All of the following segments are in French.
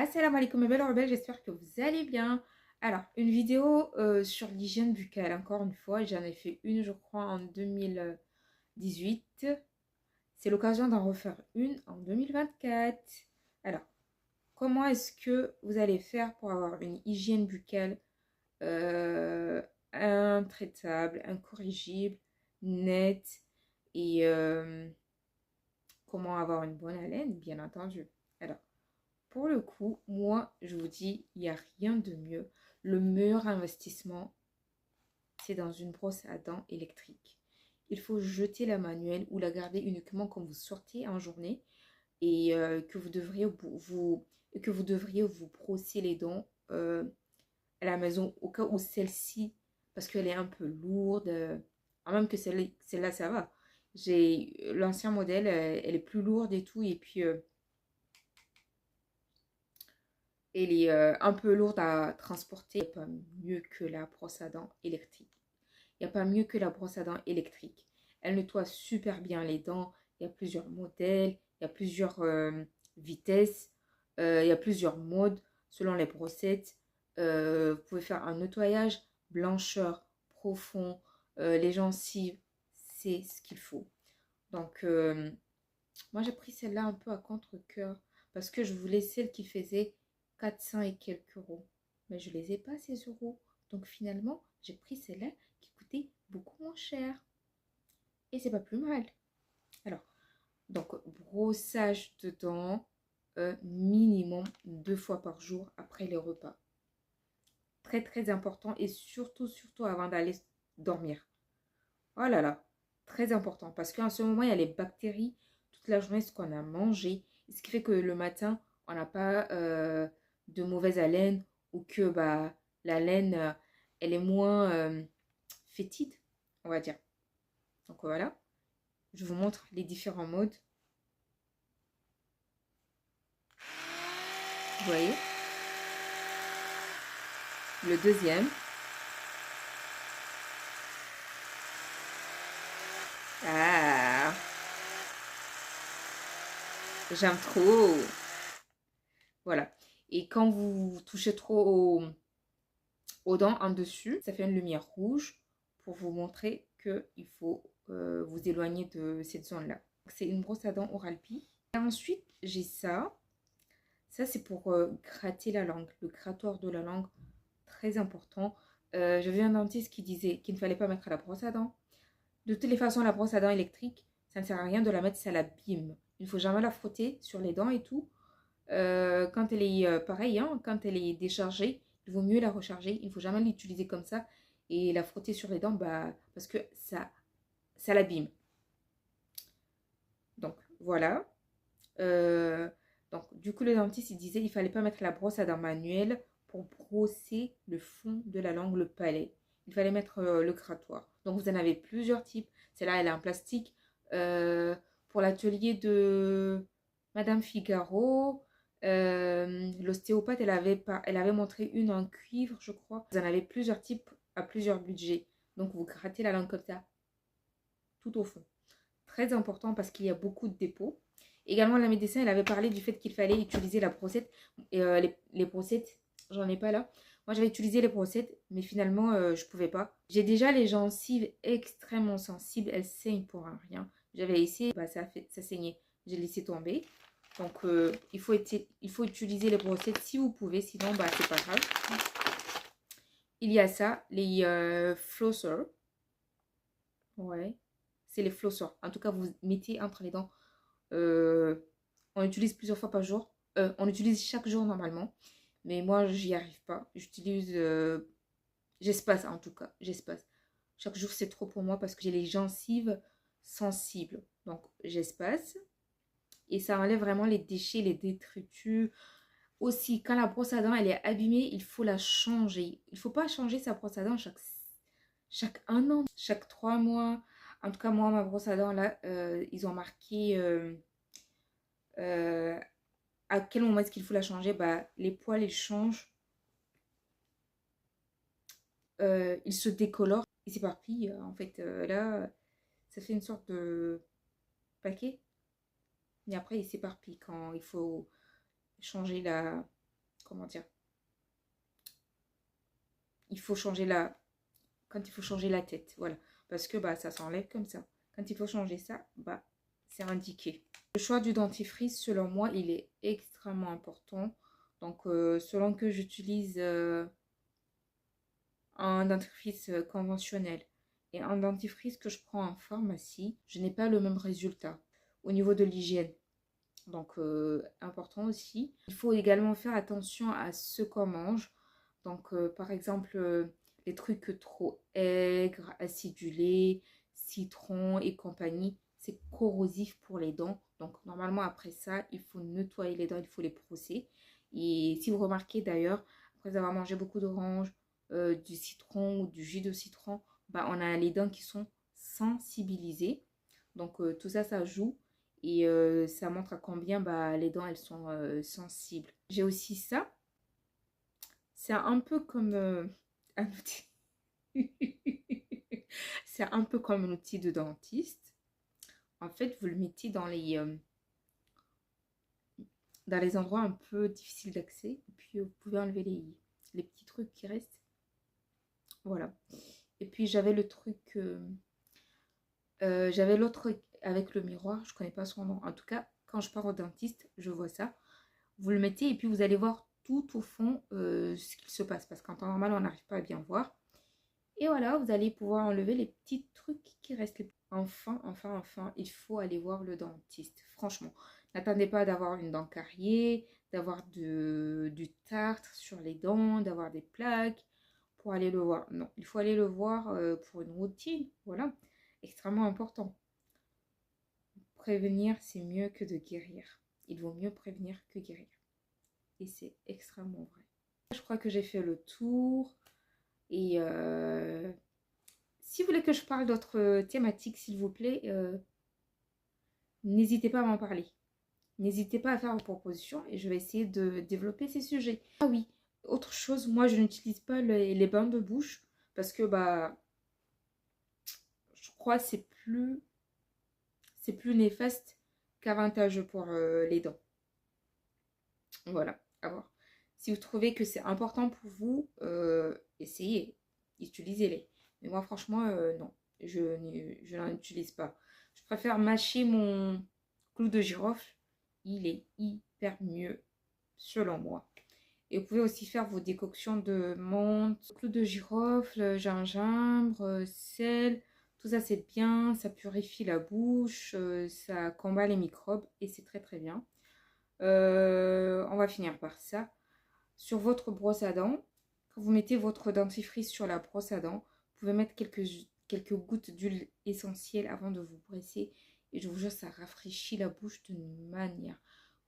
Assalamu alaikum mes belles rebelles, j'espère que vous allez bien. Alors, une vidéo sur l'hygiène buccale, encore une fois, j'en ai fait une je crois en 2018. C'est l'occasion d'en refaire une en 2024. Alors, comment est-ce que vous allez faire pour avoir une hygiène buccale intraitable, incorrigible, nette et comment avoir une bonne haleine, bien entendu. Alors, pour le coup, moi, je vous dis, il n'y a rien de mieux. Le meilleur investissement, c'est dans une brosse à dents électrique. Il faut jeter la manuelle ou la garder uniquement quand vous sortez en journée et que vous devriez vous brosser les dents à la maison au cas où celle-ci, parce qu'elle est un peu lourde, même que celle-là, ça va. J'ai l'ancien modèle, elle est plus lourde et tout, et puis elle est un peu lourde à transporter. Il n'y a pas mieux que la brosse à dents électrique. Il n'y a pas mieux que la brosse à dents électrique. Elle nettoie super bien les dents. Il y a plusieurs modèles, il y a plusieurs vitesses, il y a plusieurs modes selon les brossettes. Vous pouvez faire un nettoyage blancheur profond, les gencives, c'est ce qu'il faut. Donc, moi j'ai pris celle-là un peu à contre-cœur parce que je voulais celle qui faisait 400 et quelques euros. Mais je ne les ai pas ces euros. Donc finalement, j'ai pris celle-là qui coûtait beaucoup moins cher. Et c'est pas plus mal. Alors, donc brossage de dents minimum 2 fois par jour après les repas. Très très important et surtout avant d'aller dormir. Oh là là, très important parce qu'en ce moment, il y a les bactéries toute la journée, ce qu'on a mangé. Ce qui fait que le matin, on n'a pas de mauvaise haleine ou que bah, la laine, elle est moins fétide, on va dire. Donc voilà, je vous montre les différents modes. Vous voyez, le deuxième. Ah, j'aime trop. Voilà. Et quand vous touchez trop aux dents en dessus, ça fait une lumière rouge pour vous montrer qu'il faut vous éloigner de cette zone-là. C'est une brosse à dents Oral-B. Et ensuite, j'ai ça. Ça, c'est pour gratter la langue. Le grattoir de la langue, très important. J'avais un dentiste qui disait qu'il ne fallait pas mettre la brosse à dents. De toutes les façons, la brosse à dents électrique, ça ne sert à rien de la mettre, ça l'abîme. Il ne faut jamais la frotter sur les dents et tout. Quand elle est pareil, hein, quand elle est déchargée, il vaut mieux la recharger. Il ne faut jamais l'utiliser comme ça et la frotter sur les dents bah, parce que ça l'abîme. Donc voilà. Euh, donc du coup, le dentiste il disait qu'il ne fallait pas mettre la brosse à dents manuelle pour brosser le fond de la langue, le palais. Il fallait mettre le grattoir. Donc vous en avez plusieurs types. Celle-là, elle est en plastique. Pour l'atelier de Madame Figaro, l'ostéopathe, elle avait montré une en cuivre, je crois. Vous en avez plusieurs types à plusieurs budgets. Donc vous grattez la langue comme ça, tout au fond. Très important parce qu'il y a beaucoup de dépôts. Également, la médecin, elle avait parlé du fait qu'il fallait utiliser la brossette. Et les brossettes, j'en ai pas là. Moi, j'avais utilisé les brossettes, mais finalement, je pouvais pas. J'ai déjà les gencives extrêmement sensibles. Elles saignent pour un rien. J'avais essayé, bah, ça saignait. J'ai laissé tomber. Donc, il faut utiliser les brossettes si vous pouvez. Sinon, bah, c'est pas grave. Il y a ça, les flossers. Ouais, c'est les flossers. En tout cas, vous mettez entre les dents. Euh, on utilise plusieurs fois par jour. On utilise chaque jour normalement. Mais moi, j'y arrive pas. J'utilise... j'espace en tout cas. J'espace. Chaque jour, c'est trop pour moi parce que j'ai les gencives sensibles. Donc, j'espace. Et ça enlève vraiment les déchets, les détritus. Aussi, quand la brosse à dents, elle est abîmée, il faut la changer. Il ne faut pas changer sa brosse à dents chaque 1 an, chaque 3 mois. En tout cas, moi, ma brosse à dents, là, ils ont marqué euh, à quel moment est-ce qu'il faut la changer. Bah, les poils, ils changent. Ils se décolorent. Ils s'éparpillent. En fait, là, ça fait une sorte de paquet. Mais après, ils s'éparpillent quand il faut changer comment dire, il faut changer la, quand il faut changer la tête, voilà. Parce que bah, ça s'enlève comme ça. Quand il faut changer ça, bah, c'est indiqué. Le choix du dentifrice, selon moi, il est extrêmement important. Donc, selon que j'utilise un dentifrice conventionnel et un dentifrice que je prends en pharmacie, je n'ai pas le même résultat au niveau de l'hygiène. Donc, important aussi. Il faut également faire attention à ce qu'on mange. Donc, par exemple, les trucs trop aigres, acidulés, citron et compagnie, c'est corrosif pour les dents. Donc, normalement, après ça, il faut nettoyer les dents, il faut les brosser. Et si vous remarquez d'ailleurs, après avoir mangé beaucoup d'oranges, du citron ou du jus de citron, bah, on a les dents qui sont sensibilisées. Donc, tout ça, ça joue. Et ça montre à combien bah, les dents, elles sont sensibles. J'ai aussi ça. C'est un peu comme un outil. C'est un peu comme un outil de dentiste. En fait, vous le mettez dans les endroits un peu difficiles d'accès. Et puis, vous pouvez enlever les petits trucs qui restent. Voilà. Et puis, j'avais le truc... j'avais l'autre avec le miroir. Je ne connais pas son nom. En tout cas, quand je pars au dentiste, je vois ça. Vous le mettez et puis vous allez voir tout au fond ce qu'il se passe. Parce qu'en temps normal, on n'arrive pas à bien voir. Et voilà, vous allez pouvoir enlever les petits trucs qui restent. Enfin, il faut aller voir le dentiste. Franchement, n'attendez pas d'avoir une dent carriée, d'avoir du tartre sur les dents, d'avoir des plaques pour aller le voir. Non, il faut aller le voir pour une routine. Voilà, extrêmement important. Prévenir, c'est mieux que de guérir. Il vaut mieux prévenir que guérir. Et c'est extrêmement vrai. Je crois que j'ai fait le tour. Et si vous voulez que je parle d'autres thématiques, s'il vous plaît, n'hésitez pas à m'en parler. N'hésitez pas à faire vos propositions et je vais essayer de développer ces sujets. Ah oui, autre chose, moi je n'utilise pas les bains de bouche parce que bah je crois que c'est plus néfaste qu'avantageux pour les dents. Voilà, à voir. Si vous trouvez que c'est important pour vous, essayez, utilisez-les. Mais moi, franchement, non, je n'en utilise pas. Je préfère mâcher mon clou de girofle. Il est hyper mieux, selon moi. Et vous pouvez aussi faire vos décoctions de menthe, clou de girofle, gingembre, sel. Tout ça, c'est bien. Ça purifie la bouche, ça combat les microbes et c'est très très bien. On va finir par ça. Sur votre brosse à dents, quand vous mettez votre dentifrice sur la brosse à dents, vous pouvez mettre quelques gouttes d'huile essentielle avant de vous brosser. Et je vous jure, ça rafraîchit la bouche d'une manière.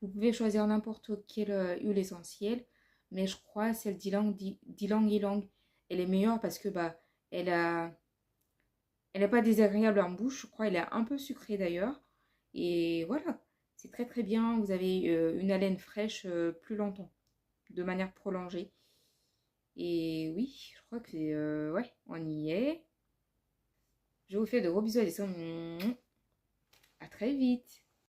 Vous pouvez choisir n'importe quelle huile essentielle, mais je crois celle d'ylang ylang, elle est meilleure parce que bah elle n'est pas désagréable en bouche. Je crois elle est un peu sucrée d'ailleurs. Et voilà, c'est très très bien. Vous avez une haleine fraîche plus longtemps, de manière prolongée. Et oui, je crois que c'est... ouais, on y est. Je vous fais de gros bisous. À très vite.